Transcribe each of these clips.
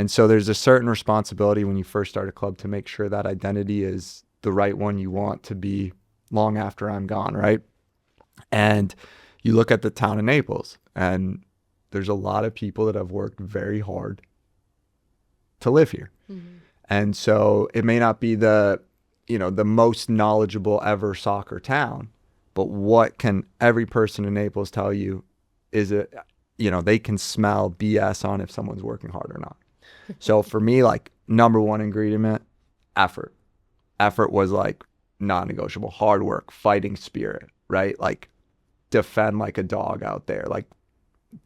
And so there's a certain responsibility when you first start a club to make sure that identity is the right one you want to be long after I'm gone, right? And you look at the town of Naples, and there's a lot of people that have worked very hard to live here. Mm-hmm. And so it may not be the most knowledgeable ever soccer town, but what can every person in Naples tell you is they can smell BS on if someone's working hard or not. So for me, like, number one ingredient, effort. Effort was like non-negotiable. Hard work, fighting spirit, right? Like, defend like a dog out there. Like,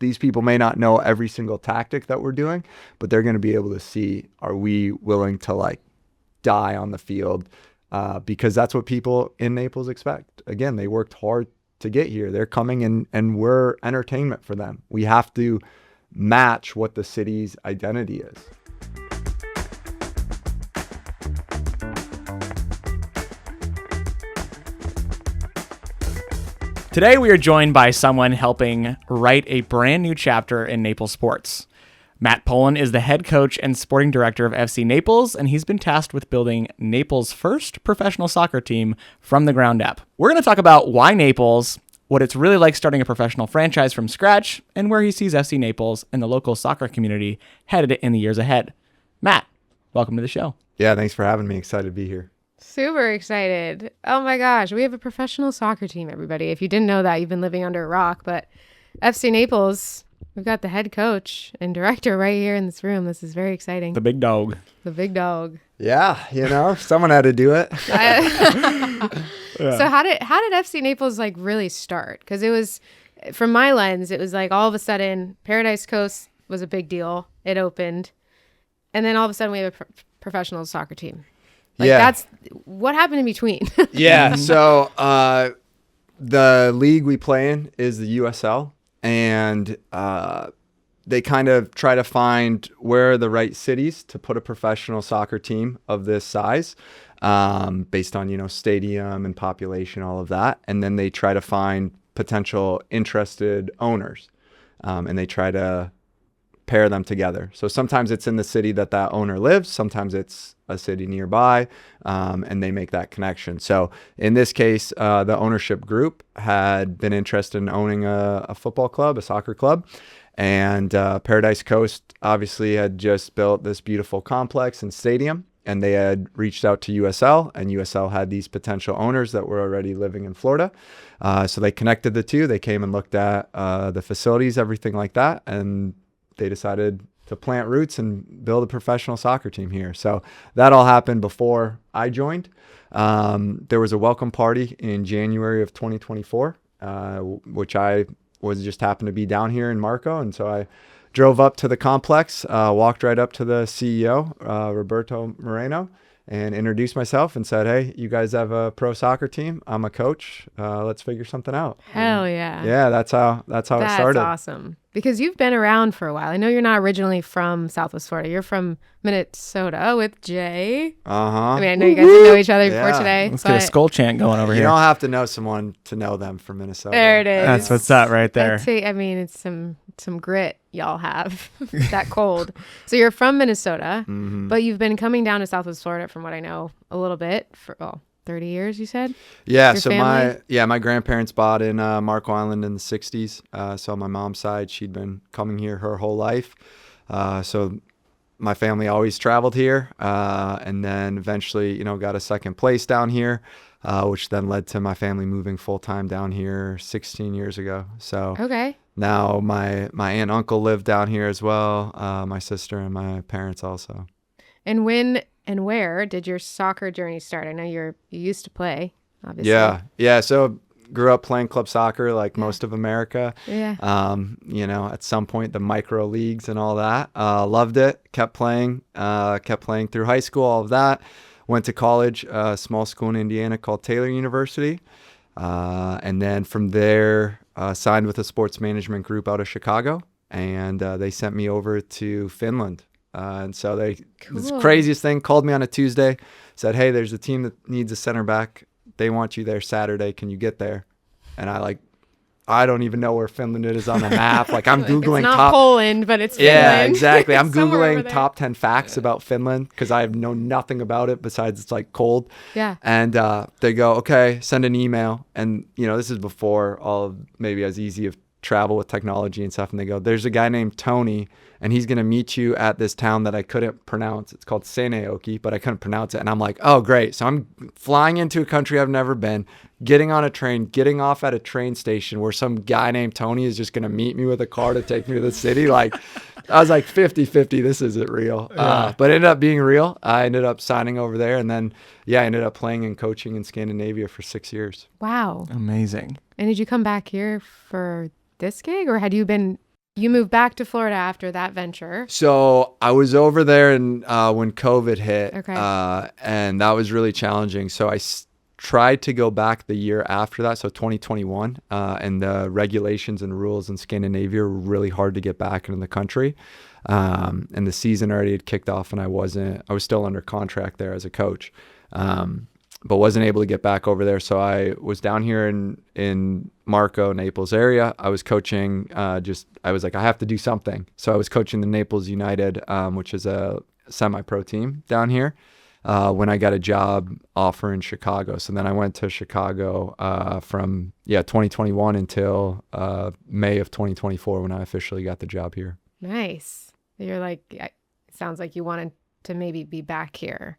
these people may not know every single tactic that we're doing, but they're going to be able to see, are we willing to like die on the field? Because that's what people in Naples expect. Again, they worked hard to get here. They're coming and we're entertainment for them. We have to match what the city's identity is. Today we are joined by someone helping write a brand new chapter in Naples sports. Matt Poland is the head coach and sporting director of FC Naples, and he's been tasked with building Naples' first professional soccer team from the ground up. We're going to talk about why Naples, what it's really like starting a professional franchise from scratch, and where he sees FC Naples and the local soccer community headed in the years ahead. Matt, welcome to the show. Yeah, thanks for having me. Excited to be here. Super excited. Oh my gosh, we have a professional soccer team, everybody. If you didn't know that, you've been living under a rock. But FC Naples, we've got the head coach and director right here in this room. This is very exciting. The big dog. The big dog. Yeah, someone had to do it. Yeah. So how did FC Naples like really start? Because it was, from my lens, it was like all of a sudden Paradise Coast was a big deal. It opened, and then all of a sudden we have a professional soccer team. Like, that's what happened in between. Yeah. So the league we play in is the USL, and they kind of try to find where are the right cities to put a professional soccer team of this size, based on, stadium and population, all of that. And then they try to find potential interested owners, and they try to pair them together. So sometimes it's in the city that owner lives, sometimes it's a city nearby, and they make that connection. So in this case, the ownership group had been interested in owning a football club, a soccer club, and Paradise Coast obviously had just built this beautiful complex and stadium, and they had reached out to USL, and USL had these potential owners that were already living in Florida. So they connected the two. They came and looked at the facilities, everything like that, and they decided to plant roots and build a professional soccer team here. So that all happened before I joined. There was a welcome party in January of 2024, which I just happened to be down here in Marco. And so I drove up to the complex, walked right up to the CEO, Roberto Moreno, and introduced myself and said, hey, you guys have a pro soccer team. I'm a coach. Let's figure something out. Hell yeah. Yeah, that's how it started. That's awesome. Because you've been around for a while. I know you're not originally from Southwest Florida. You're from Minnesota with Jay. I mean, I know you guys didn't know each other before today. Let's get a skull chant going over here. You don't have to know someone to know them from Minnesota. There it is. That's what's up right there. I mean, it's some grit y'all have. That cold. So you're from Minnesota, but you've been coming down to Southwest Florida, from what I know, a little bit for 30 years, you said? Yeah. So my grandparents bought in Marco Island in the 60s. So on my mom's side, she'd been coming here her whole life. So my family always traveled here, and then eventually, got a second place down here, which then led to my family moving full time down here 16 years ago. So okay. Now my aunt and uncle live down here as well. My sister and my parents also. And when and where did your soccer journey start? I know you used to play, obviously. Yeah. So grew up playing club soccer like most of America. Yeah. At some point the micro leagues and all that. Loved it. Kept playing through high school, all of that. Went to college, a small school in Indiana called Taylor University. And then from there, signed with a sports management group out of Chicago. And they sent me over to Finland. And so this craziest thing, called me on a Tuesday, said, hey, there's a team that needs a center back. They want you there Saturday. Can you get there? And I I don't even know where Finland is on the map. Like I'm Googling it's not top. Poland, but it's Finland. Yeah, exactly. I'm Somewhere over Googling there. top 10 facts about Finland because I know nothing about it besides it's like cold. Yeah. And they go, okay, send an email. And, this is before all of maybe as easy of travel with technology and stuff. And they go, there's a guy named Tony, and he's going to meet you at this town that I couldn't pronounce. It's called Seinäjoki, but I couldn't pronounce it. And I'm like, oh, great. So I'm flying into a country I've never been, getting on a train, getting off at a train station where some guy named Tony is just going to meet me with a car to take me to the city. Like, I was like 50-50. This isn't real. But it ended up being real. I ended up signing over there. And then, I ended up playing and coaching in Scandinavia for 6 years. Wow. Amazing. And did you come back here for this gig, or had you moved back to Florida after that venture? So I was over there and when COVID hit, Okay. and that was really challenging. So I tried to go back the year after that, so 2021, and the regulations and rules in Scandinavia were really hard to get back into the country. And the season already had kicked off, and I was still under contract there as a coach. But wasn't able to get back over there. So I was down here in Marco, Naples area. I was coaching, I was like, I have to do something. So I was coaching the Naples United, which is a semi-pro team down here, when I got a job offer in Chicago. So then I went to Chicago from 2021 until May of 2024 when I officially got the job here. Nice. You're like, it sounds like you wanted to maybe be back here.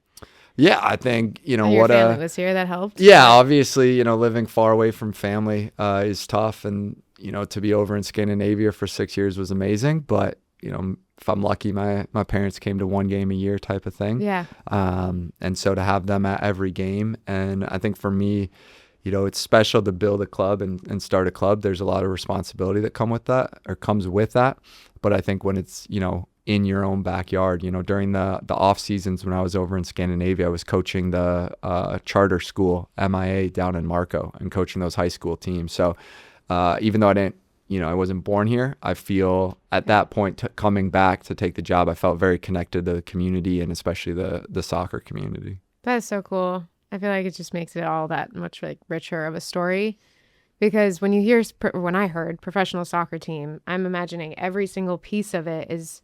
Yeah, I think, And your family was here, that helped? Yeah, obviously, living far away from family is tough. And, to be over in Scandinavia for 6 years was amazing. But, if I'm lucky, my parents came to one game a year type of thing. Yeah. And so to have them at every game. And I think for me, it's special to build a club and start a club. There's a lot of responsibility that comes with that. But I think when it's, in your own backyard, during the off seasons when I was over in Scandinavia, I was coaching the charter school MIA down in Marco and coaching those high school teams. So even though I wasn't born here, I feel at that point coming back to take the job, I felt very connected to the community and especially the soccer community. That is so cool. I feel like it just makes it all that much like richer of a story. Because when I heard professional soccer team, I'm imagining every single piece of it is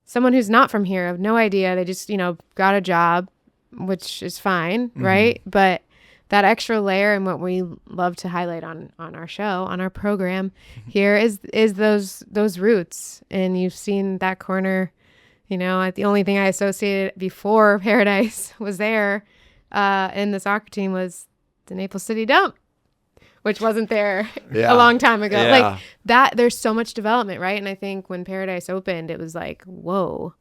someone who's not from here, have no idea. They just, got a job, which is fine, Mm-hmm. right? But that extra layer and what we love to highlight on our show, on our program here is those roots. And you've seen that corner, the only thing I associated before Paradise was there in the soccer team was the Naples City Dump, which wasn't there a long time ago. Yeah. Like that, there's so much development, right? And I think when Paradise opened, it was like, whoa.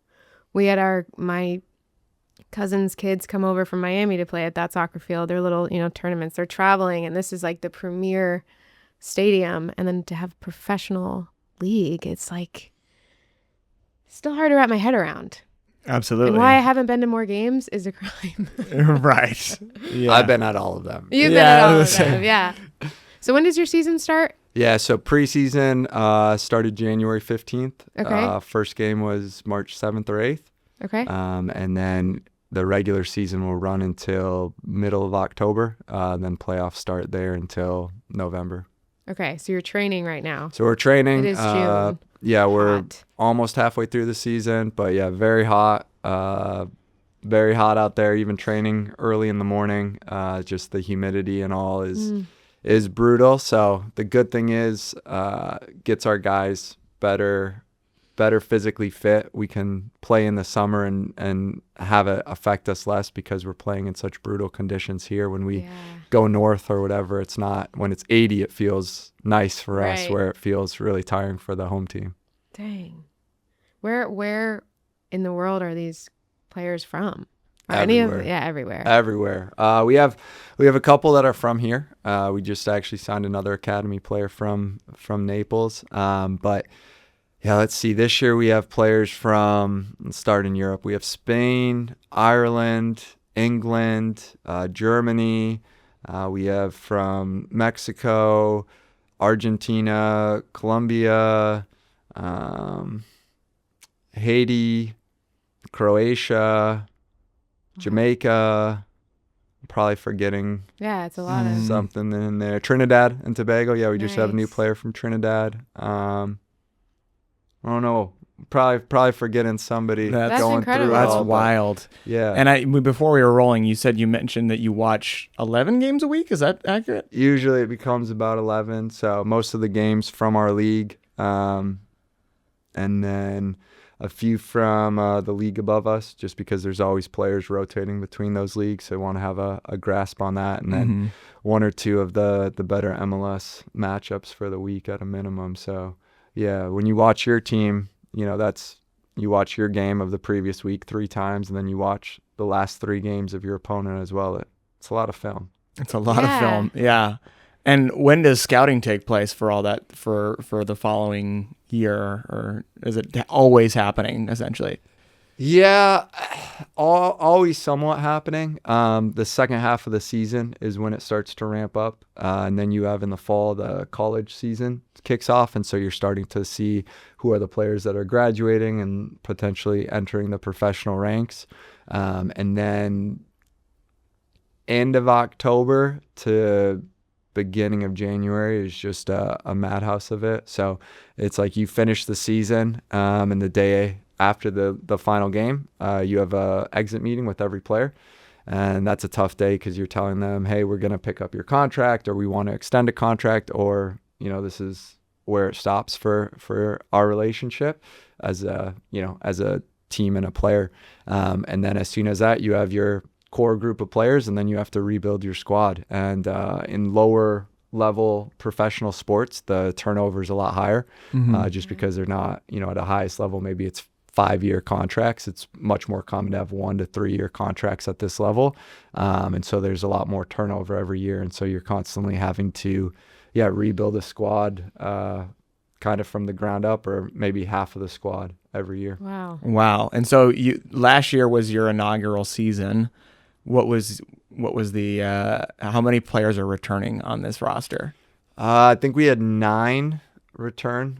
We had my cousin's kids come over from Miami to play at that soccer field. Their little, tournaments. They're traveling, and this is like the premier stadium. And then to have professional league, it's like still hard to wrap my head around. Absolutely. And why I haven't been to more games is a crime. Right. Yeah. I've been at all of them. You've been at all of them, yeah. So when does your season start? Yeah, so preseason started January 15th. Okay. First game was March 7th or 8th. Okay. And then the regular season will run until middle of October. Then playoffs start there until November. Okay, so you're training right now. So we're training. It is June. Yeah, we're Hot. almost halfway through the season, but yeah, very hot. Very hot out there. Even training early in the morning. Just the humidity and all is brutal. So the good thing is gets our guys better physically fit. We can play in the summer and have it affect us less because we're playing in such brutal conditions here. When we go north or whatever, it's not. When it's 80, it feels nice for us, Right. where it feels really tiring for the home team. Dang. Where in the world are these players from? Are Everywhere. Everywhere. Everywhere. We have a couple that are from here. We just actually signed another academy player from Naples. But yeah, let's see. This year we have players let's start in Europe. We have Spain, Ireland, England, Germany. We have from Mexico, Argentina, Colombia, Haiti, Croatia, Jamaica, probably forgetting Yeah, it's a lot of. something in there. Trinidad and Tobago. Yeah, we just have a new Nice. player from Trinidad. I don't know. Probably forgetting somebody That's going incredible. through it That's all, but wild. yeah. And before we were rolling, you mentioned that you watch 11 games a week. Is that accurate? Usually it becomes about 11. So most of the games from our league, and then a few from the league above us, just because there's always players rotating between those leagues. So I want to have a grasp on that. And then one or two of the better MLS matchups for the week at a minimum. So yeah, when you watch your team, you watch your game of the previous week 3 times, and then you watch the last 3 games of your opponent as well. It's a lot of film. It's a lot of film. Yeah. And when does scouting take place for all that for the following year, or is it always happening essentially? Yeah, always somewhat happening. The second half of the season is when it starts to ramp up, and then you have in the fall the college season kicks off, and so you're starting to see who are the players that are graduating and potentially entering the professional ranks, and then end of October to beginning of January is just a madhouse of it. So it's like you finish the season, and the day after the final game, you have a exit meeting with every player. And that's a tough day because you're telling them, hey, we're going to pick up your contract, or we want to extend a contract, or, this is where it stops for our relationship as a team and a player. And then as soon as that, you have your core group of players, and then you have to rebuild your squad. And in lower level professional sports, the turnover is a lot higher, just because they're not, at a highest level. Maybe it's 5-year contracts. It's much more common to have 1 to 3-year contracts at this level. And so there's a lot more turnover every year. And so you're constantly having to, rebuild a squad, kind of from the ground up, or maybe half of the squad every year. Wow. And so last year was your inaugural season. What was the how many players are returning on this roster? I think we had 9 return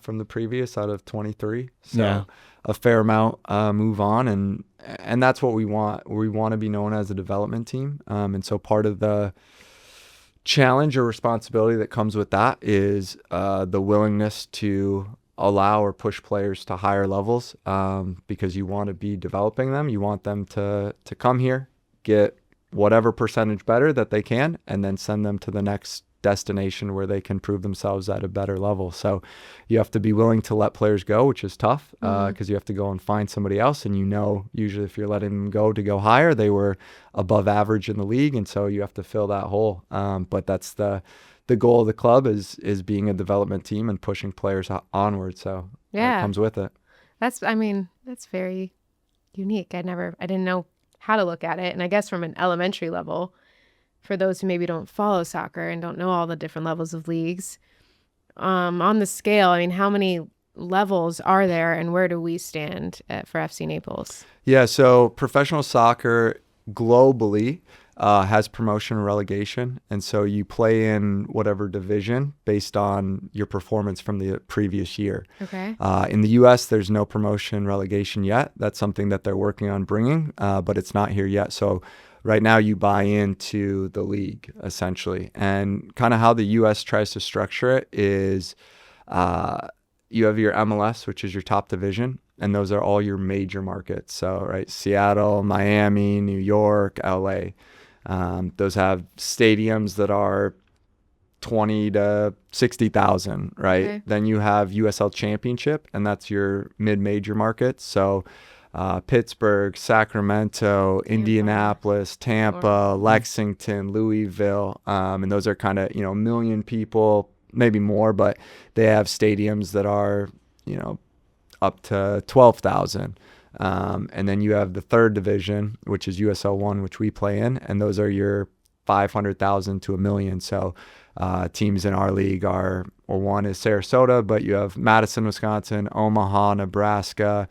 from the previous out of 23. So a fair amount move on, and that's what we want. We want to be known as a development team. And so part of the challenge or responsibility that comes with that is the willingness to allow or push players to higher levels, because you want to be developing them. You want them to come here, get whatever percentage better that they can, and then send them to the next destination where they can prove themselves at a better level. So you have to be willing to let players go, which is tough, because you have to go and find somebody else. And usually if you're letting them go to go higher, they were above average in the league, and so you have to fill that hole. But that's the goal of the club is being a development team and pushing players onward. So that comes with it. That's very unique. I didn't know how to look at it. And I guess from an elementary level, for those who maybe don't follow soccer and don't know all the different levels of leagues, on the scale, how many levels are there, and where do we stand for FC Naples? Yeah, so professional soccer globally has promotion and relegation, and so you play in whatever division based on your performance from the previous year. Okay. In the U.S., there's no promotion relegation yet. That's something that they're working on bringing, but it's not here yet. So right now you buy into the league, essentially. And kind of how the U.S. tries to structure it is you have your MLS, which is your top division, and those are all your major markets. So, right, Seattle, Miami, New York, L.A. Those have stadiums that are 20 to 60,000, right? Okay. Then you have USL Championship, and that's your mid-major markets. So Pittsburgh, Sacramento, Indianapolis, Tampa, Lexington, Louisville, and those are kind of, 1 million people, maybe more, but they have stadiums that are, up to 12,000. And then you have the third division, which is USL 1, which we play in, and those are your 500,000 to 1 million. So teams in our league one is Sarasota, but you have Madison, Wisconsin, Omaha, Nebraska.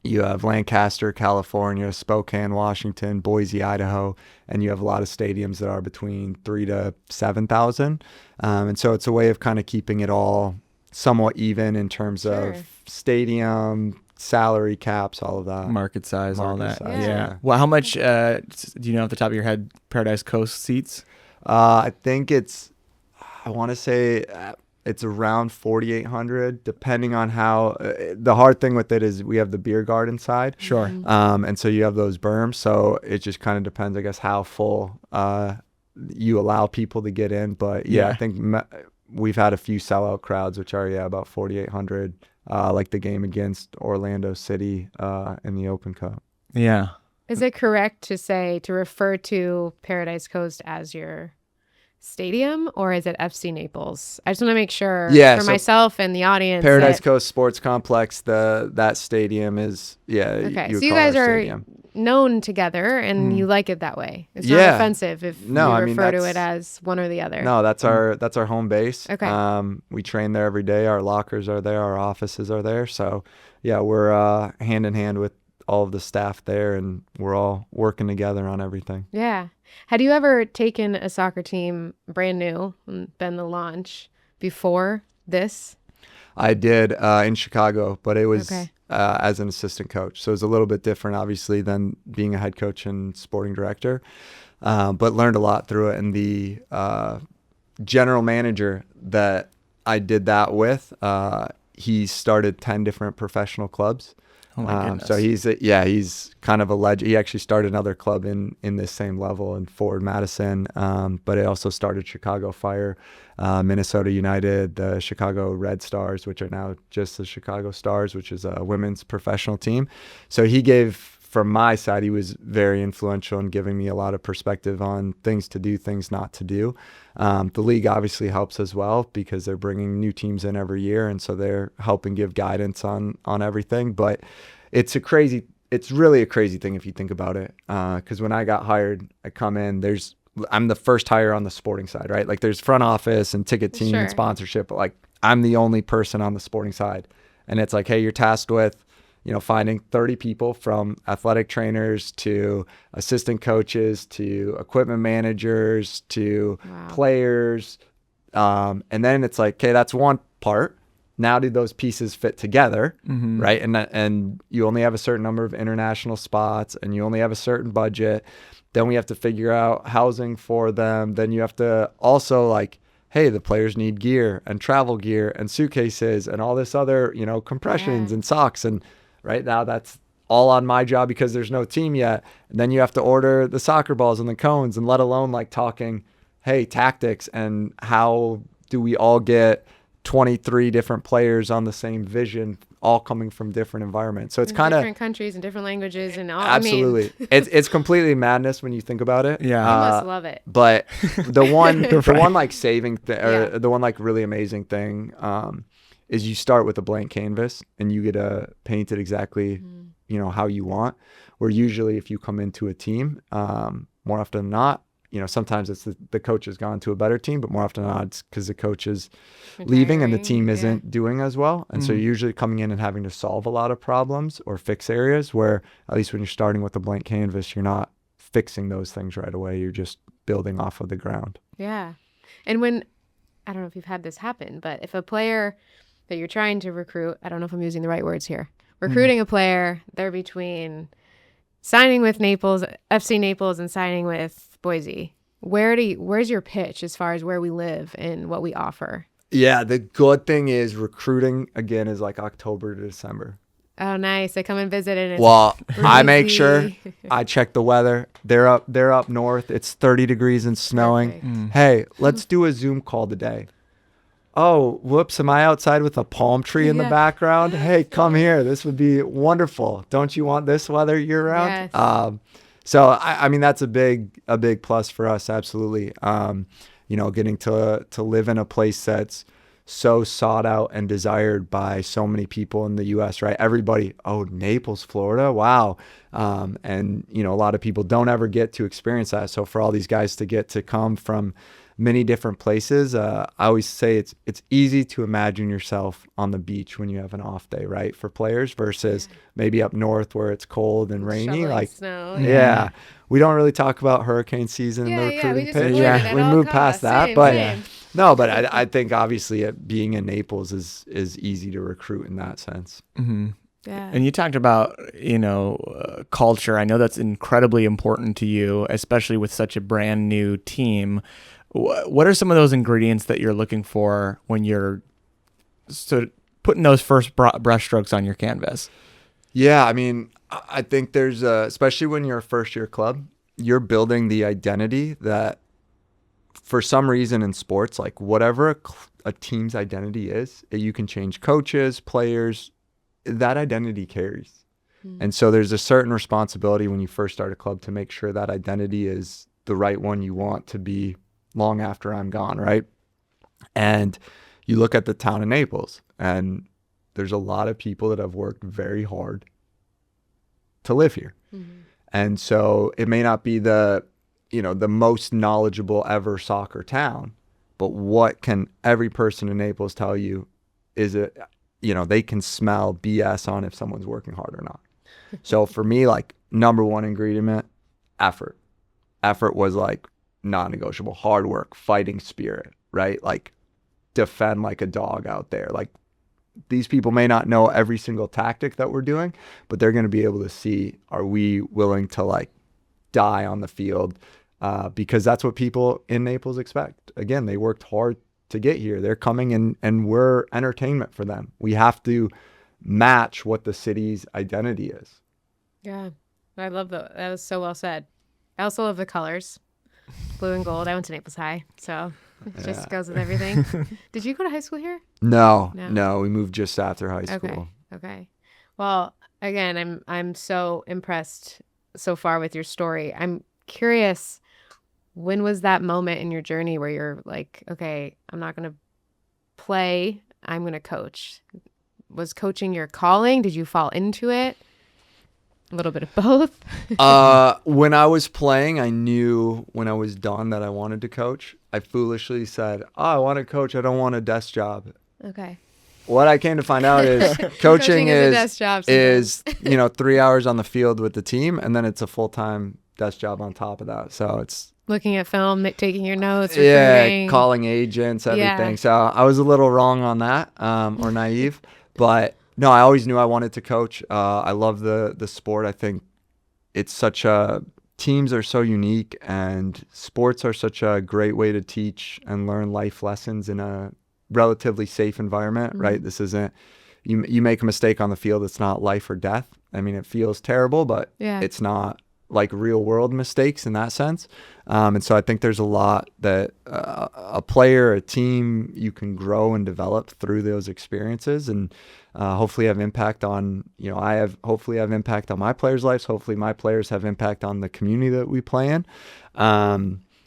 You have Lancaster, California, Spokane, Washington, Boise, Idaho, and you have a lot of stadiums that are between 3,000 to 7,000. And so it's a way of kind of keeping it all somewhat even in terms of stadium salary caps, all of that. Market size, all Market that. size, Yeah. Well, how much do you know off the top of your head? Paradise Coast seats. I think I want to say it's around 4,800, depending on how. The hard thing with it is we have the beer garden side. Sure. And so you have those berms. So it just kind of depends, I guess, how full you allow people to get in. But yeah. I think we've had a few sellout crowds, which are about 4,800, like the game against Orlando City in the Open Cup. Yeah. Is it correct to refer to Paradise Coast as your stadium, or is it FC Naples? I just want to make sure for myself and the audience. Paradise Coast Sports Complex, that stadium is, okay. You So you guys are known together and you like it that way. It's not offensive if you refer to it as one or the other. No, that's our home base. Okay. We train there every day. Our lockers are there. Our offices are there. So yeah, we're hand in hand with all of the staff there, and we're all working together on everything. Yeah. Had you ever taken a soccer team brand new and been the launch before this? I did in Chicago, but it was as an assistant coach. So it was a little bit different, obviously, than being a head coach and sporting director, but learned a lot through it. And the general manager that I did that with, he started 10 different professional clubs. Oh my goodness. So he's kind of a legend. He actually started another club in this same level in Forward Madison, but it also started Chicago Fire, Minnesota United, the Chicago Red Stars, which are now just the Chicago Stars, which is a women's professional team. So from my side, he was very influential in giving me a lot of perspective on things to do, things not to do. The league obviously helps as well because they're bringing new teams in every year, and so they're helping give guidance on everything. But it's really a crazy thing if you think about it. Because when I got hired, I come in, I'm the first hire on the sporting side, right? Like there's front office and ticket team and sponsorship, but like I'm the only person on the sporting side, and it's like, hey, you're tasked with finding 30 people from athletic trainers to assistant coaches to equipment managers to players. And then it's like, okay, that's one part. Now do those pieces fit together, right? And you only have a certain number of international spots and you only have a certain budget. Then we have to figure out housing for them. Then you have to also like, hey, the players need gear and travel gear and suitcases and all this other, compressions and socks. And right now that's all on my job because there's no team yet. And then you have to order the soccer balls and the cones, and let alone like talking, hey, tactics and how do we all get 23 different players on the same vision, all coming from different environments. So it's kind of different countries and different languages and all. Absolutely. It's completely madness when you think about it. Yeah. I must love it. But the one like saving or the one like really amazing thing is you start with a blank canvas and you get to paint it exactly, how you want. Where usually if you come into a team, more often than not, sometimes it's the coach has gone to a better team, but more often than not, it's because the coach is leaving and the team isn't doing as well. And so you're usually coming in and having to solve a lot of problems or fix areas where, at least when you're starting with a blank canvas, you're not fixing those things right away. You're just building off of the ground. Yeah. And I don't know if you've had this happen, but if a player that you're trying to recruit, I don't know if I'm using the right words here, recruiting a player, they're between signing with FC Naples and signing with Boise. Where's your pitch as far as where we live and what we offer? Yeah, the good thing is recruiting again is like October to December. Oh, nice. They come and visit and it's I make sure I check the weather. They're up north. It's 30 degrees and snowing. Hey, let's do a Zoom call today. Oh, whoops, am I outside with a palm tree in the background? Hey, come here. This would be wonderful. Don't you want this weather year round? Yes. So I mean that's a big plus for us, absolutely. Getting to live in a place that's so sought out and desired by so many people in the US, right? Everybody, Naples, Florida, wow. And a lot of people don't ever get to experience that. So for all these guys to get to come from many different places, I always say it's easy to imagine yourself on the beach when you have an off day, right? For players versus maybe up north where it's cold and rainy. Shoveling snow. Yeah. We don't really talk about hurricane season in the recruiting pitch. We move past that. But I think obviously being in Naples is easy to recruit in that sense. Mm-hmm. Yeah. And you talked about, culture. I know that's incredibly important to you, especially with such a brand new team. What are some of those ingredients that you're looking for when you're putting those first brushstrokes on your canvas? Yeah, I mean, I think there's especially when you're a first year club, you're building the identity that for some reason in sports, like whatever a team's identity is, you can change coaches, players, that identity carries. And so there's a certain responsibility when you first start a club to make sure that identity is the right one you want to be long after I'm gone, right? And you look at the town of Naples, and there's a lot of people that have worked very hard to live here. And so it may not be the most knowledgeable ever soccer town, but what can every person in Naples tell you is they can smell BS on if someone's working hard or not. So for me, like number one ingredient, effort. Effort was like non-negotiable. Hard work, fighting spirit, right? Like defend like a dog out there. Like these people may not know every single tactic that we're doing, but they're going to be able to see, are we willing to like die on the field? Because that's what people in Naples expect. Again, they worked hard to get here. They're coming in and we're entertainment for them. We have to match what the city's identity is. Yeah. I love that. That was so well said. I also love the colors. Blue and gold. I went to Naples High, so it just goes with everything. Did you go to high school here? No. We moved just after high school. Okay. Well, again, I'm so impressed so far with your story. I'm curious, when was that moment in your journey where you're like, okay, I'm not going to play, I'm going to coach? Was coaching your calling? Did you fall into it? A little bit of both. When I was playing, I knew when I was done that I wanted to coach. I foolishly said, I want to coach. I don't want a desk job. Okay. What I came to find out is coaching is a desk job is 3 hours on the field with the team, and then it's a full-time desk job on top of that. So it's looking at film, taking your notes, recruiting. Calling agents, everything. Yeah. So I was a little wrong on that, or naive, but no, I always knew I wanted to coach. I love the sport. I think it's teams are so unique, and sports are such a great way to teach and learn life lessons in a relatively safe environment, right? This isn't, you make a mistake on the field, it's not life or death. I mean, it feels terrible, but it's not like real world mistakes in that sense. And so I think there's a lot that a player, a team, you can grow and develop through those experiences, and hopefully have impact on, hopefully have impact on my players' lives. Hopefully my players have impact on the community that we play in.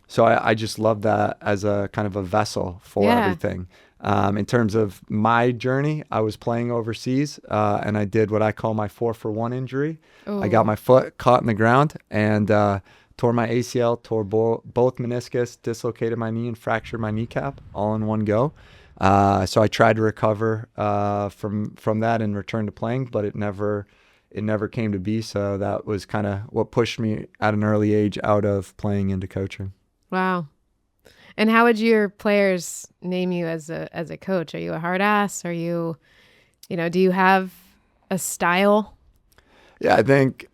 So I just love that as a kind of a vessel for everything. In terms of my journey, I was playing overseas, and I did what I call my 4-for-1 injury. Ooh. I got my foot caught in the ground and tore my ACL, tore both meniscus, dislocated my knee, and fractured my kneecap all in one go. So I tried to recover from that and return to playing, but it never came to be. So that was kind of what pushed me at an early age out of playing into coaching. Wow. And how would your players name you as a coach? Are you a hard ass? Are you, do you have a style? Yeah, I think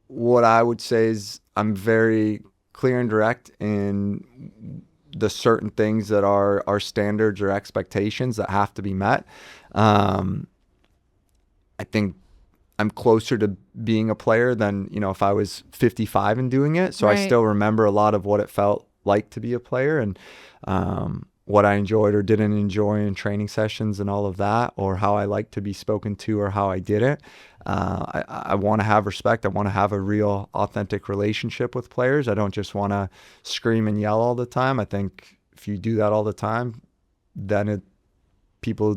what I would say is I'm very clear and direct in the certain things that are our standards or expectations that have to be met. I think I'm closer to being a player than, if I was 55 and doing it. So right. I still remember a lot of what it felt like to be a player, and what I enjoyed or didn't enjoy in training sessions and all of that, or how I like to be spoken to or how I did it. I want to have respect. I want to have a real authentic relationship with players. I don't just want to scream and yell all the time. I think if you do that all the time, then people,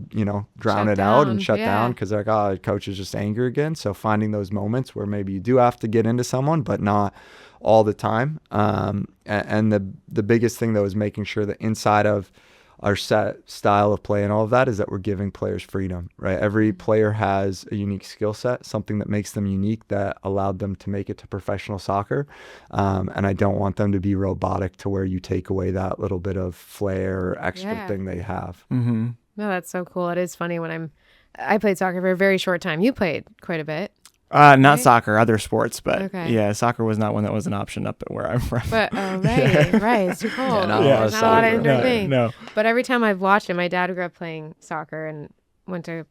drown it out and shut down because they're like, coach is just angry again. So finding those moments where maybe you do have to get into someone, but not all the time. And the biggest thing, though, is making sure that inside of our set style of play and all of that is that we're giving players freedom, right? Every player has a unique skill set, something that makes them unique that allowed them to make it to professional soccer. And I don't want them to be robotic to where you take away that little bit of flair or extra thing they have. Mm-hmm. No, that's so cool. It is funny when I played soccer for a very short time. You played quite a bit. Not Right? soccer, other sports, but Okay. yeah, soccer was not one that was an option up where I'm from. But right, it's too cold. not a lot There's of not a lot of soccer. indoor No, things. no. But every time I've watched it, my dad grew up playing soccer and went to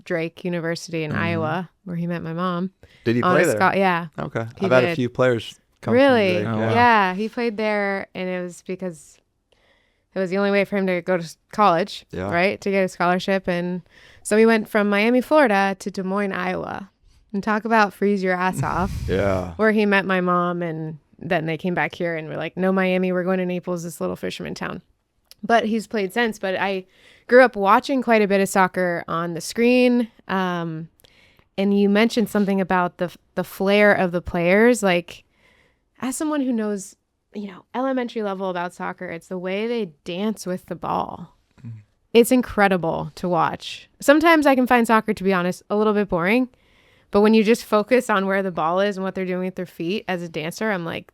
Drake University in Iowa, where he met my mom. Did he On play a there? yeah. Okay. He I've had a did. few players come Really? from Oh, Drake. wow. Yeah, he played there, and it was because it was the only way for him to go to college, Yeah. right? To get a scholarship. And so we went from Miami, Florida to Des Moines, Iowa. And talk about freeze your ass off, Yeah. where he met my mom. And then they came back here and we're like, no, Miami, we're going to Naples, this little fisherman town. But he's played since. But I grew up watching quite a bit of soccer on the screen. And you mentioned something about the flair of the players. Like, as someone who knows, elementary level about soccer, it's the way they dance with the ball. It's incredible to watch. Sometimes I can find soccer, to be honest, a little bit boring. But when you just focus on where the ball is and what they're doing with their feet as a dancer, I'm like,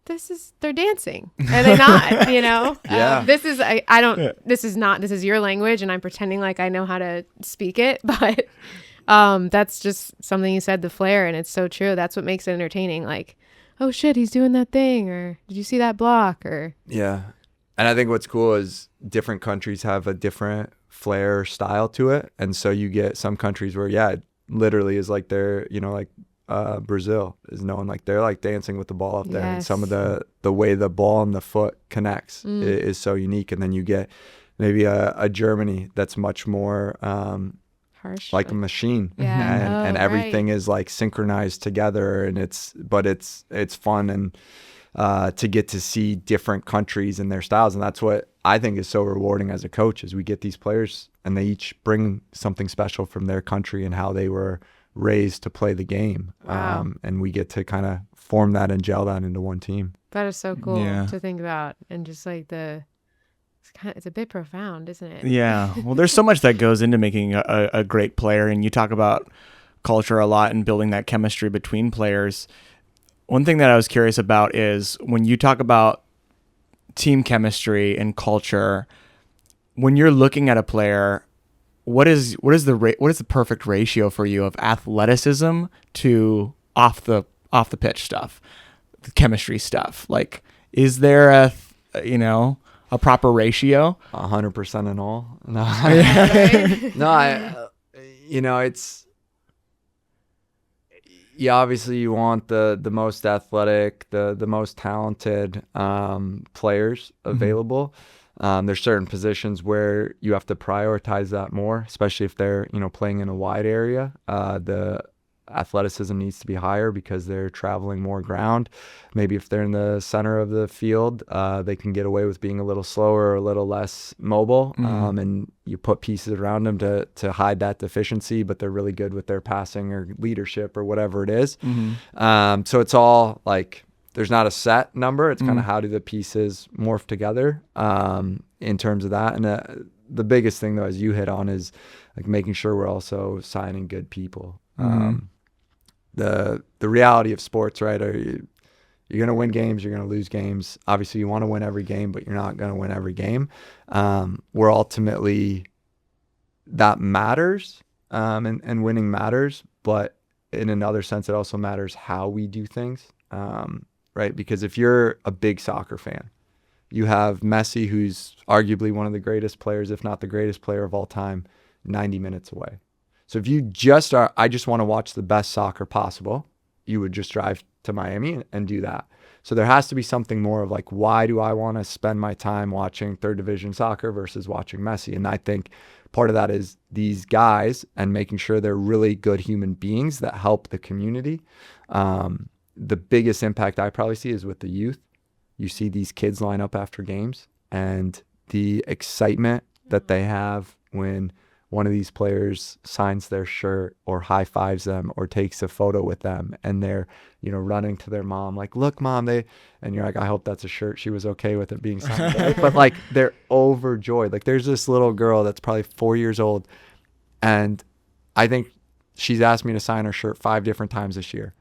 they're dancing. Are they not? Yeah. This is your language and I'm pretending like I know how to speak it. But that's just something you said, the flair. And it's so true. That's what makes it entertaining. Like, oh shit, he's doing that thing. Or did you see that block? Or Yeah. And I think what's cool is different countries have a different flair style to it. And so you get some countries where, it literally is like they're, like Brazil is known like they're like dancing with the ball up there. And Yes. some of the way the ball and the foot connects is so unique. And then you get maybe a Germany that's much more harsh. like a machine. Yeah. And Oh, everything is like synchronized together, and it's fun and to get to see different countries and their styles. And that's what I think is so rewarding as a coach, is we get these players and they each bring something special from their country and how they were raised to play the game. Wow. And we get to kind of form that and gel that into one team. That is so cool Yeah. to think about. And just like it's a bit profound, isn't it? Yeah. Well, there's so much that goes into making a great player. And you talk about culture a lot and building that chemistry between players. One thing that I was curious about is when you talk about team chemistry and culture, when you're looking at a player, what is the perfect ratio for you of athleticism to off the pitch stuff, the chemistry stuff? Like, is there a proper ratio? 100% in all. No, Right? no, obviously you want the most athletic, the most talented players available. There's certain positions where you have to prioritize that more, especially if they're, playing in a wide area. The athleticism needs to be higher because they're traveling more ground. Maybe if they're in the center of the field, they can get away with being a little slower or a little less mobile. And you put pieces around them to hide that deficiency, but they're really good with their passing or leadership or whatever it is. So it's all like, there's not a set number. It's kind of how do the pieces morph together in terms of that. And the biggest thing, though, as you hit on, is like making sure we're also signing good people. The reality of sports, right? You're going to win games, you're going to lose games. Obviously, you want to win every game, but you're not going to win every game. Where ultimately that matters, and winning matters, but in another sense, it also matters how we do things. Right? Because if you're a big soccer fan, you have Messi, who's arguably one of the greatest players, if not the greatest player of all time, 90 minutes away. So if you I just want to watch the best soccer possible, you would just drive to Miami and do that. So there has to be something more of like, why do I want to spend my time watching third division soccer versus watching Messi? And I think part of that is these guys and making sure they're really good human beings that help the community. The biggest impact I probably see is with the youth. You see these kids line up after games and the excitement that they have when one of these players signs their shirt or high fives them or takes a photo with them, and they're, running to their mom, like, look, mom, and you're like, I hope that's a shirt she was okay with it being signed. Right? But like, they're overjoyed. Like, there's this little girl that's probably 4 years old, and I think she's asked me to sign her shirt 5 different times this year.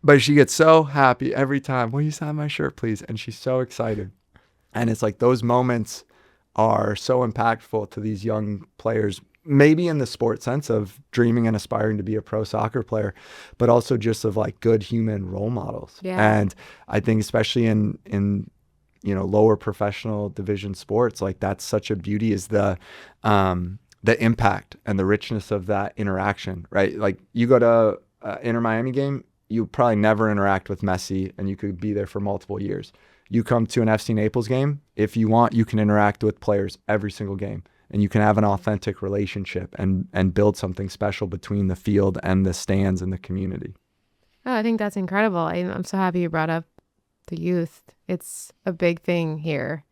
But she gets so happy every time. Will you sign my shirt, please? And she's so excited. And it's like those moments are so impactful to these young players, maybe in the sport sense of dreaming and aspiring to be a pro soccer player, but also just of like good human role models. Yeah. And I think especially in lower professional division sports, like that's such a beauty is the impact and the richness of that interaction, right? Like you go to Inter Miami game, you probably never interact with Messi and you could be there for multiple years. You come to an FC Naples game, if you want, you can interact with players every single game and you can have an authentic relationship and build something special between the field and the stands and the community. Oh, I think that's incredible. I'm so happy you brought up the youth. It's a big thing here.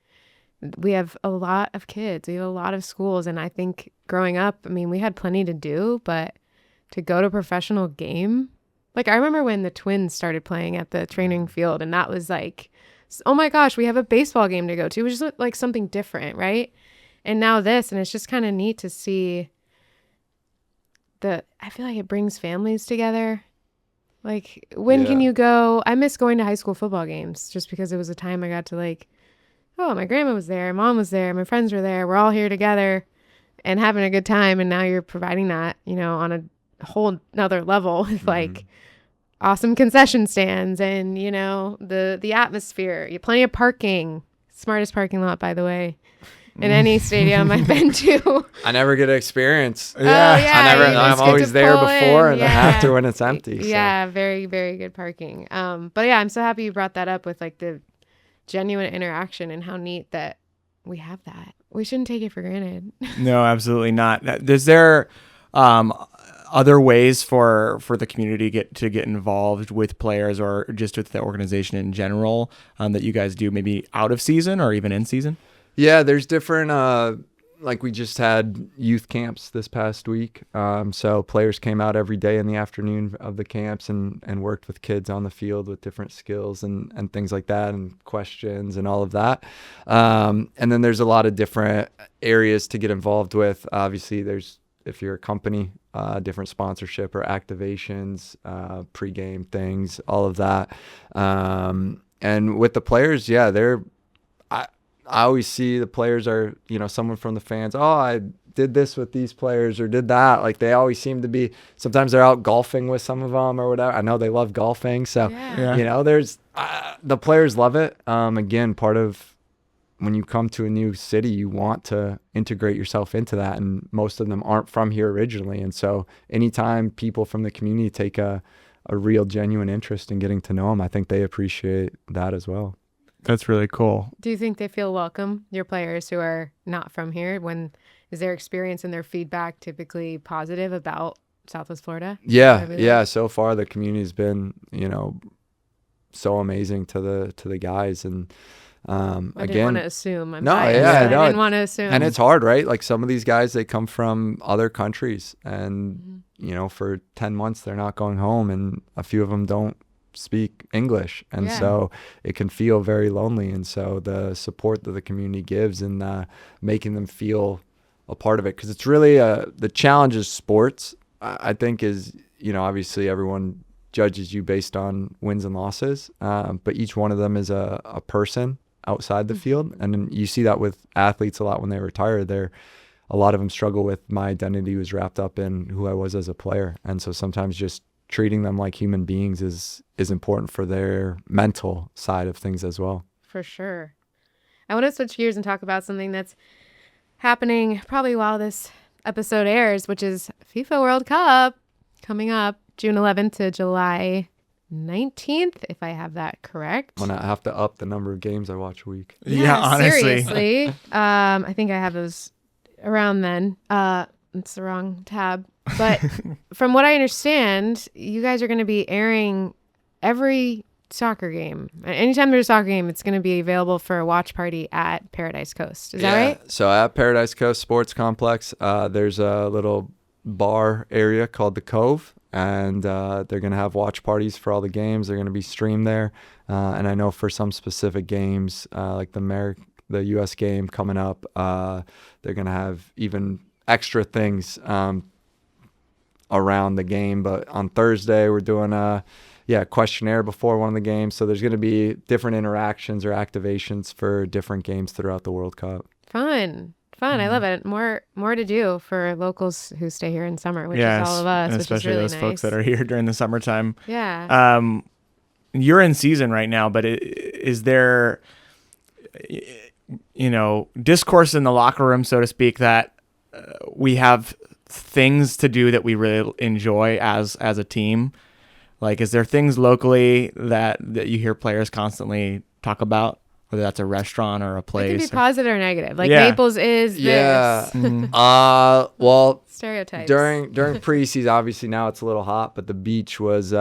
We have a lot of kids. We have a lot of schools. And I think growing up, I mean, we had plenty to do, but to go to a professional game, like I remember when the Twins started playing at the training field and that was like, oh my gosh, we have a baseball game to go to, which is like something different, right? And now this, and it's just kind of neat to see I feel like it brings families together. Like, when can you go? I miss going to high school football games just because it was a time I got to like, oh, my grandma was there, mom was there, my friends were there. We're all here together and having a good time. And now you're providing that, on a whole nother level with like awesome concession stands and, the atmosphere. You plenty of parking. Smartest parking lot, by the way, in any stadium I've been to. I never get to experience. Yeah. I'm always there before and I have to when it's empty. Yeah, very, very good parking. But yeah, I'm so happy you brought that up with like the genuine interaction and how neat that we have that. We shouldn't take it for granted. No, absolutely not. Is there other ways for the community to get involved with players or just with the organization in general that you guys do maybe out of season or even in season? Yeah, there's different, like we just had youth camps this past week. So players came out every day in the afternoon of the camps and worked with kids on the field with different skills and things like that and questions and all of that. And then there's a lot of different areas to get involved with. Obviously, if you're a company, different sponsorship or activations, pregame things, all of that. And with the players, yeah, I always see the players are, someone from the fans, oh, I did this with these players or did that. Like they always seem to be, sometimes they're out golfing with some of them or whatever. I know they love golfing. So, there's, the players love it. Again, part of when you come to a new city, you want to integrate yourself into that. And most of them aren't from here originally. And so anytime people from the community take a real genuine interest in getting to know them, I think they appreciate that as well. That's really cool. Do you think they feel welcome, your players who are not from here? Is their experience and their feedback typically positive about Southwest Florida? Yeah. So far, the community's been, so amazing to the guys. And I again, didn't want to assume. I didn't want to assume. And it's hard, right? Like some of these guys, they come from other countries, and for 10 months they're not going home, and a few of them don't speak English, and so it can feel very lonely. And so the support that the community gives and making them feel a part of it, because it's really the challenge is sports, I think, is obviously everyone judges you based on wins and losses, but each one of them is a person outside the field. And then you see that with athletes a lot when they retire. A lot of them struggle with my identity was wrapped up in who I was as a player, and so sometimes just treating them like human beings is important for their mental side of things as well. For sure. I want to switch gears and talk about something that's happening probably while this episode airs, which is FIFA World Cup coming up June 11th to July 19th, if I have that correct. I'm going to have to up the number of games I watch a week. Yeah, honestly. Seriously. I think I have those around then. It's the wrong tab. But from what I understand, you guys are going to be airing every soccer game. Anytime there's a soccer game, it's going to be available for a watch party at Paradise Coast. Is that right? So at Paradise Coast Sports Complex, there's a little bar area called the Cove, and they're going to have watch parties for all the games. They're going to be streamed there. And I know for some specific games, like the U.S. game coming up, they're going to have even extra things around the game. But on Thursday, we're doing a questionnaire before one of the games. So there's going to be different interactions or activations for different games throughout the World Cup. Fun. I love it. More to do for locals who stay here in summer, which is all of us, and which especially is really those nice. folks that are here during the summertime. Yeah. You're in season right now, but is there, discourse in the locker room, so to speak, that we have things to do that we really enjoy as a team? Like, is there things locally that you hear players constantly talk about, whether that's a restaurant or a It place? could be positive or negative. Like Yeah. Naples is Yeah. this. Well, Stereotypes. during preseason, obviously now it's a little hot, but the beach was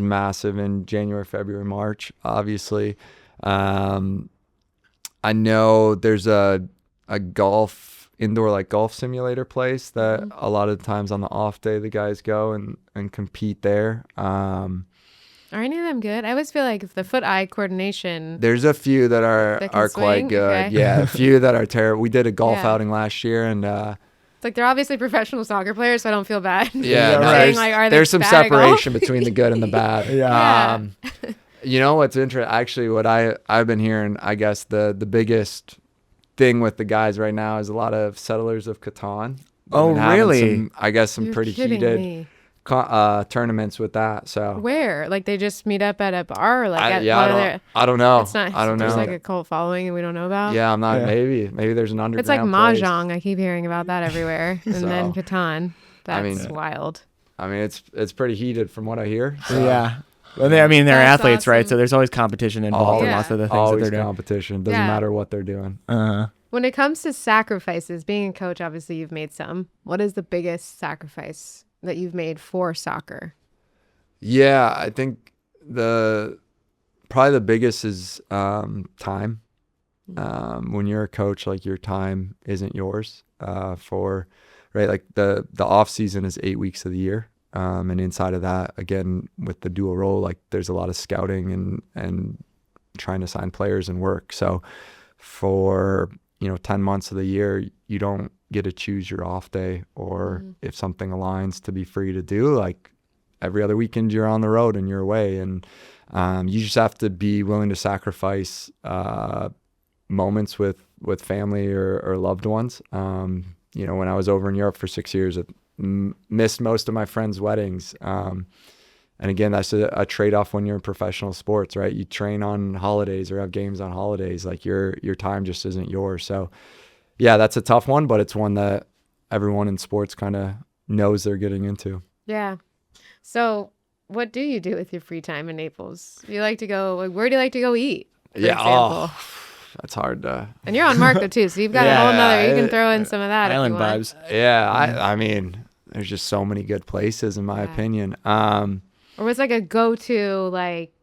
massive in January, February, March. Obviously, I know there's a indoor golf simulator place that a lot of the times on the off day the guys go and compete there. Are any of them good? I always feel like the foot-eye coordination. There's a few that That can are quite swing? good. Okay. Yeah, a few that are terrible. We did a golf Yeah. outing last year, and It's like they're obviously professional soccer players, so I don't feel bad. yeah, no, Saying, there's, like, are they there's some bad at golf? separation between the good and the bad. Yeah. You know what's interesting? Actually, what I've been hearing, I guess the biggest thing with the guys right now is a lot of settlers of Catan. They've Oh, been having really? some You're pretty kidding heated me. tournaments with that. So Where? Like they just meet up at a bar? Or like I at don't know. It's not. I don't There's know. like a cult following and we don't know about. Yeah, I'm not. Yeah. Maybe there's an underground. It's like place. mahjong. I keep hearing about that everywhere. And then So, Catan. That's mean- wild. I mean, it's pretty heated from what I hear. So. Yeah. Well, they're That's athletes, right? awesome. So there's always competition involved in Yeah. lots of the things that Always they're doing. competition. Doesn't Yeah. matter what they're doing. When it comes to sacrifices, being a coach, obviously you've made some. What is the biggest sacrifice that you've made for soccer? Yeah, I think probably the biggest is time. When you're a coach, like your time isn't yours. Like the off season is 8 weeks of the year, and inside of that, again with the dual role, like there's a lot of scouting and trying to sign players and work. So for 10 months of the year, you don't get to choose your off day, or if something aligns to be free to do. Like every other weekend, you're on the road and you're away, and you just have to be willing to sacrifice moments with family or loved ones. When I was over in Europe for 6 years, I missed most of my friends' weddings. And again, that's a trade-off when you're in professional sports, right? You train on holidays or have games on holidays. Like your time just isn't yours. So yeah, that's a tough one, but it's one that everyone in sports kind of knows they're getting into. Yeah. So what do you do with your free time in Naples? You like to go, like, where do you like to go eat? For example? That's hard to. And you're on Marco too, so you've got a whole nother. You can throw in some of that. Island if you want. vibes. Yeah, I mean, there's just so many good places in my opinion. Or what's like a go-to, like,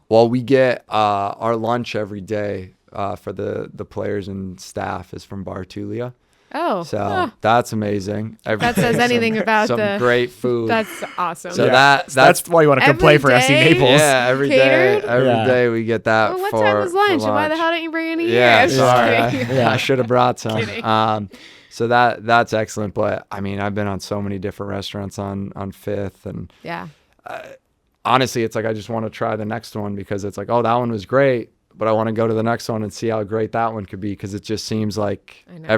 Well, we get our lunch every day for the players and staff is from Bar Tulia. Oh, So that's amazing. that says anything about some great food. That's awesome. So Yeah. that's why you want to come play for Every FC day? Naples. yeah, every day Catered? Yeah. we get that. Well, what for, time was for lunch? And why the lunch. hell didn't you bring any here? Yeah, I'm just sorry. kidding. I should have brought some. Kidding. So that's excellent. But I mean, I've been on so many different restaurants on Fifth, and Yeah. honestly, it's like I just want to try the next one because it's like, oh, that one was great, but I want to go to the next one and see how great that one could be, because it just seems like I know.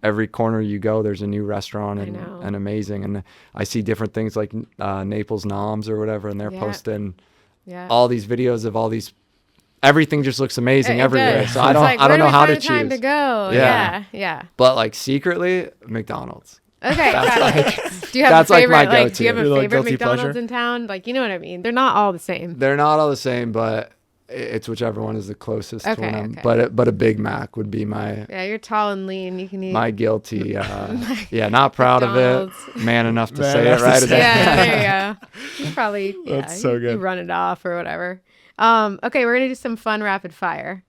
every corner you go, there's a new restaurant I know. and amazing. And I see different things like Naples Noms or whatever, and they're Yeah. posting Yeah. all these videos of all these. Everything just looks amazing It everywhere. does. So I It's don't like, I don't where do know we how to find the time choose. to go. Yeah. Yeah. But like secretly, McDonald's. Okay. That's got it. like- Do you have that's a like favorite? my do you have go-to. a Your little favorite guilty McDonald's pleasure? in town? Like, you know what I mean? They're not all the same. They're not all the same, but it's whichever one is the closest to Okay, them. okay. But a Big Mac would be my Yeah, you're tall and lean. You can eat. my guilty. Not proud of it. McDonald's. Man enough to Man say enough it to right. say it. Yeah, there you go. You probably. That's so You good. run it off or whatever. Okay, we're gonna do some fun rapid fire.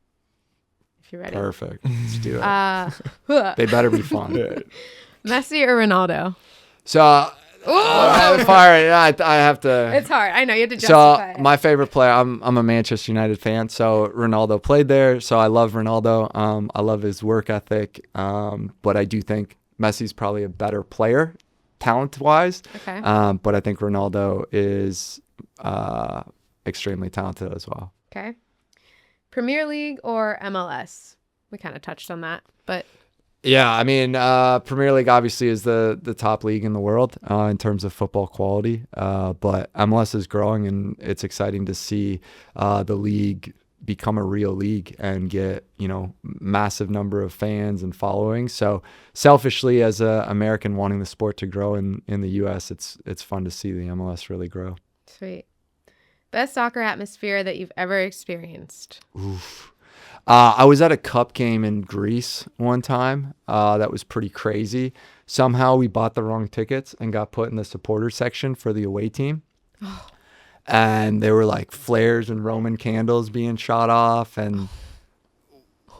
If you're ready. Perfect. Let's do it. They Messi better be fun. or Ronaldo? So fire. Yeah, I have to. It's hard. I know you have to justify So it. my favorite player, I'm a Manchester United fan. So Ronaldo played there. So I love Ronaldo. I love his work ethic. But I do think Messi's probably a better player, talent-wise. Okay. But I think Ronaldo is extremely talented as well. Okay. Premier League or MLS? We kind of touched on that, but Yeah, I mean, Premier League obviously is the top league in the world in terms of football quality, but MLS is growing, and it's exciting to see the league become a real league and get, massive number of fans and following. So selfishly, as an American wanting the sport to grow in the U.S., it's fun to see the MLS really grow. sweet. Best soccer atmosphere that you've ever experienced? Oof. I was at a cup game in Greece one time. That was pretty crazy. Somehow we bought the wrong tickets and got put in the supporter section for the away team. And there were like flares and Roman candles being shot off. And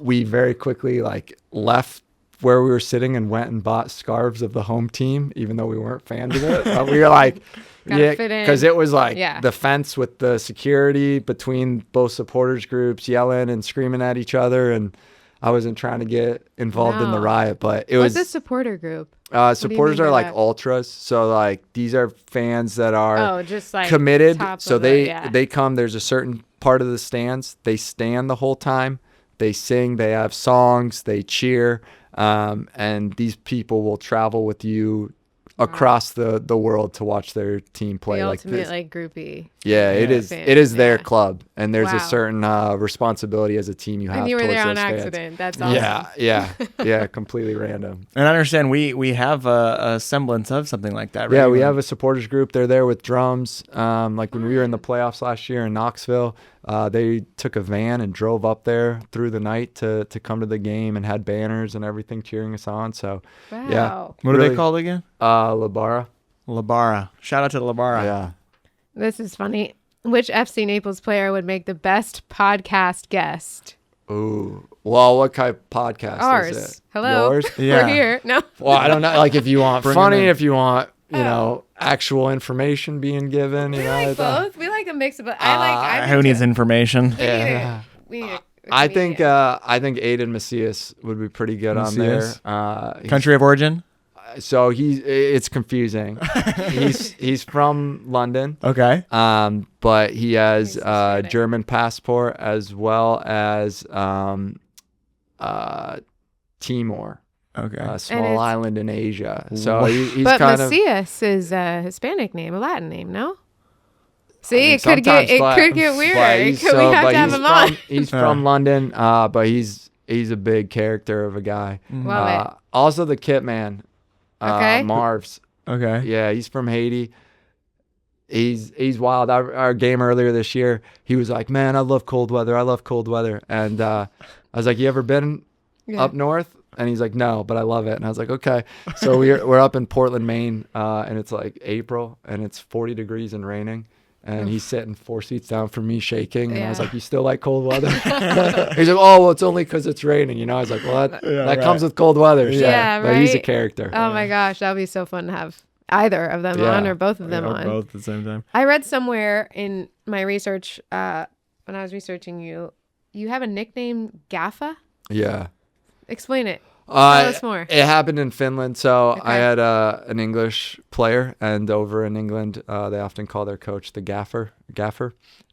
we very quickly left where we were sitting and went and bought scarves of the home team, even though we weren't fans of it. But we were like, yeah, because it was the fence with the security between both supporters groups yelling and screaming at each other. And I wasn't trying to get involved in the riot, but it was a supporter group. Supporters are like ultras. So these are fans that are just committed. So they come, there's a certain part of the stands. They stand the whole time. They sing, they have songs, they cheer. And these people will travel with you across the world to watch their team play. The like ultimate this. Groupie. Yeah, it is. Fans. It is their club, and there's Wow. a certain responsibility as a team you have. And you were towards there on those fans. accident. That's awesome. Yeah, completely random. And I understand we have a semblance of something like that, right? Yeah, we have a supporters group. They're there with drums. Like when we were in the playoffs last year in Knoxville, they took a van and drove up there through the night to come to the game and had banners and everything cheering us on. So, Wow. yeah. What are they called again? Labara. Labara. Shout out to Labara. Yeah. This is funny. Which FC Naples player would make the best podcast guest? Ooh. Well, what kind of podcast Ours. is it? Hello. Yours? Yeah. We're here. No. Well, I don't know. Like if you want Bring 'em funny, in. if you want, actual information being given. We like both. We like a mix of both. I Who needs information? Yeah. I think Aiden Macias would be pretty good Macias? on there. Country of origin? So it's confusing. he's from London. Okay. But he has Nice. German passport as well as Timor, Okay. a And small it's- island in Asia. So What? he's But kind of. Macias is a Hispanic name, a Latin name, no? See, I mean, it could sometimes, get but weirder. he's We have to have him on. He's from London, but he's a big character of a guy. Love it. Also the Kit Man, Okay. Marv's. Okay. Yeah, he's from Haiti. He's wild. Our game earlier this year, he was like, "Man, I love cold weather. I love cold weather." And I was like, "You ever been Yeah. up north?" And he's like, "No, but I love it." And I was like, "Okay." So we're up in Portland, Maine, and it's like April, and it's 40 degrees and raining. And he's sitting 4 seats down from me, shaking. And I was Yeah. like, "You still like cold weather?" He's like, "Oh, well, it's only because it's raining." I was like, "Well, that comes with cold weather." So, Yeah, but he's a right. character. Oh my gosh, that would be so fun to have either of them on or both of them on. Both at the same time. I read somewhere in my research when I was researching you have a nickname Gaffa? Yeah. Explain it. Tell us more. It happened in Finland. So I Okay. had an English player, and over in England, they often call their coach the gaffer.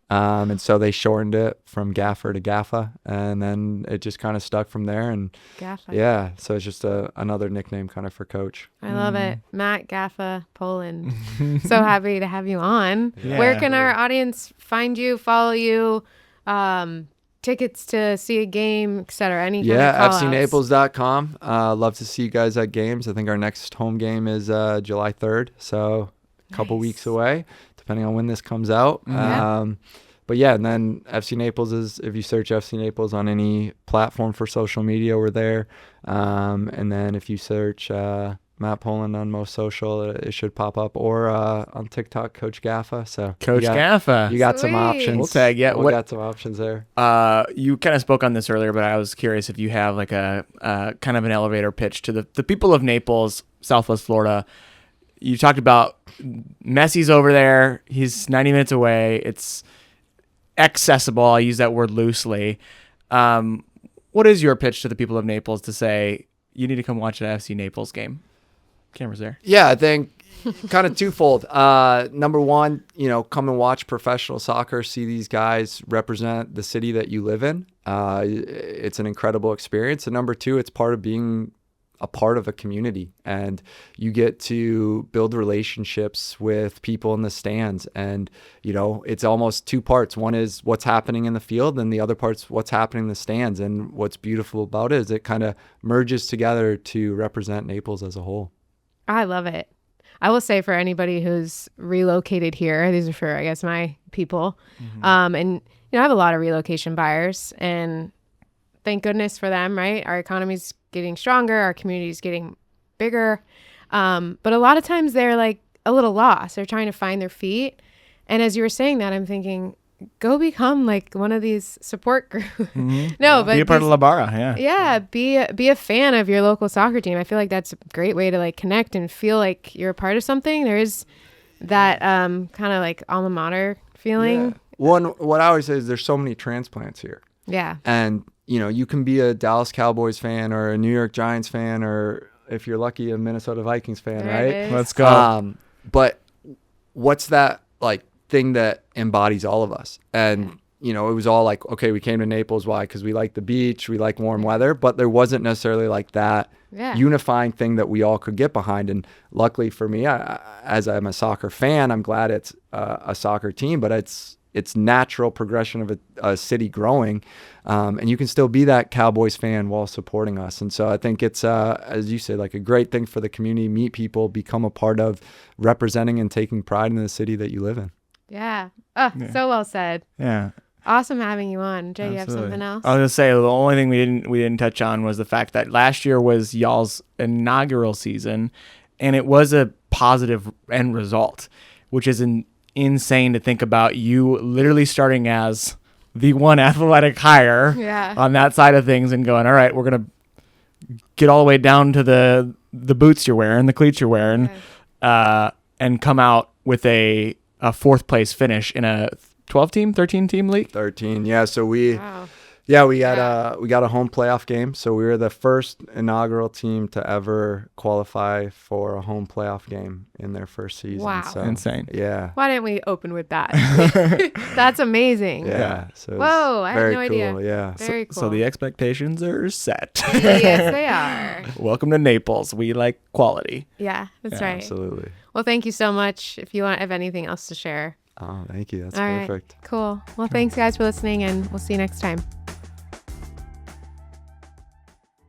And so they shortened it from gaffer to Gaffa, and then it just kind of stuck from there. And Gaffa. yeah, so it's just another nickname kind of for coach. I love it. Matt Gaffa, Poland. So happy to have you on. Yeah. Where can our audience find you, follow you, tickets to see a game, etc.? Any kind Yeah, of call-outs? fcnaples.com. Love to see you guys at games. I think our next home game is July 3rd, so a couple Nice. weeks away, depending on when this comes out. Yeah. But yeah, and then FC Naples is, if you search FC Naples on any platform for social media, we're there. And then if you search Matt Poland on most social, it should pop up, or on TikTok, Coach Gaffa. So Coach you got, Gaffa. you got some Sweet. options. We'll tag, yeah. We What- got some options there. You kind of spoke on this earlier, but I was curious if you have like a kind of an elevator pitch to the people of Naples, Southwest Florida. You talked about Messi's over there. He's 90 minutes away. It's accessible. I use that word loosely. What is your pitch to the people of Naples to say you need to come watch an FC Naples game? Camera's there. Yeah, I think kind of twofold. Number one, come and watch professional soccer, see these guys represent the city that you live in. It's an incredible experience. And number two, it's part of being a part of a community, and you get to build relationships with people in the stands. And it's almost two parts. One is what's happening in the field, and the other part's what's happening in the stands. And what's beautiful about it is it kind of merges together to represent Naples as a whole. I love it. I will say, for anybody who's relocated here, these are for, I guess, my people. And I have a lot of relocation buyers, and thank goodness for them, right? Our economy's getting stronger, our community's getting bigger. But a lot of times they're like a little lost. They're trying to find their feet. And as you were saying that, I'm thinking, go become like one of these support groups. No, but be a part of La Barra. Yeah. Be a fan of your local soccer team. I feel like that's a great way to like connect and feel like you're a part of something. There is that kind of like alma mater feeling. Yeah. One, what I always say is there's so many transplants here. Yeah. And you can be a Dallas Cowboys fan or a New York Giants fan, or if you're lucky, a Minnesota Vikings fan, right? Let's go. But what's that like thing that embodies all of us? And it was all like, okay, we came to Naples. Why? Because we like the beach, we like warm weather, but there wasn't necessarily like that unifying thing that we all could get behind. And luckily for me, as I'm a soccer fan, I'm glad it's a soccer team, but it's natural progression of a city growing, and you can still be that Cowboys fan while supporting us. And so I think it's, as you say, like a great thing for the community, meet people, become a part of representing and taking pride in the city that you live in. Yeah. Oh, so well said. Yeah. Awesome having you on. Jay, you have something else? I was gonna say the only thing we didn't touch on was the fact that last year was y'all's inaugural season, and it was a positive end result, which is insane to think about. You literally starting as the one athletic hire on that side of things and going, all right, we're gonna get all the way down to the boots you're wearing, the cleats you're wearing, and come out with a fourth place finish in a 13 team league. 13, yeah. So we got a home playoff game. So we were the first inaugural team to ever qualify for a home playoff game in their first season. Wow, so, insane. Yeah. Why didn't we open with that? That's amazing. Yeah. So whoa, I had no cool, idea. Yeah. Very cool. So the expectations are set. Yes, they are. Welcome to Naples. We like quality. Yeah, that's right. Absolutely. Well, thank you so much. If you have anything else to share. Oh, thank you. That's All perfect. right, cool. Well, thanks guys for listening, and we'll see you next time.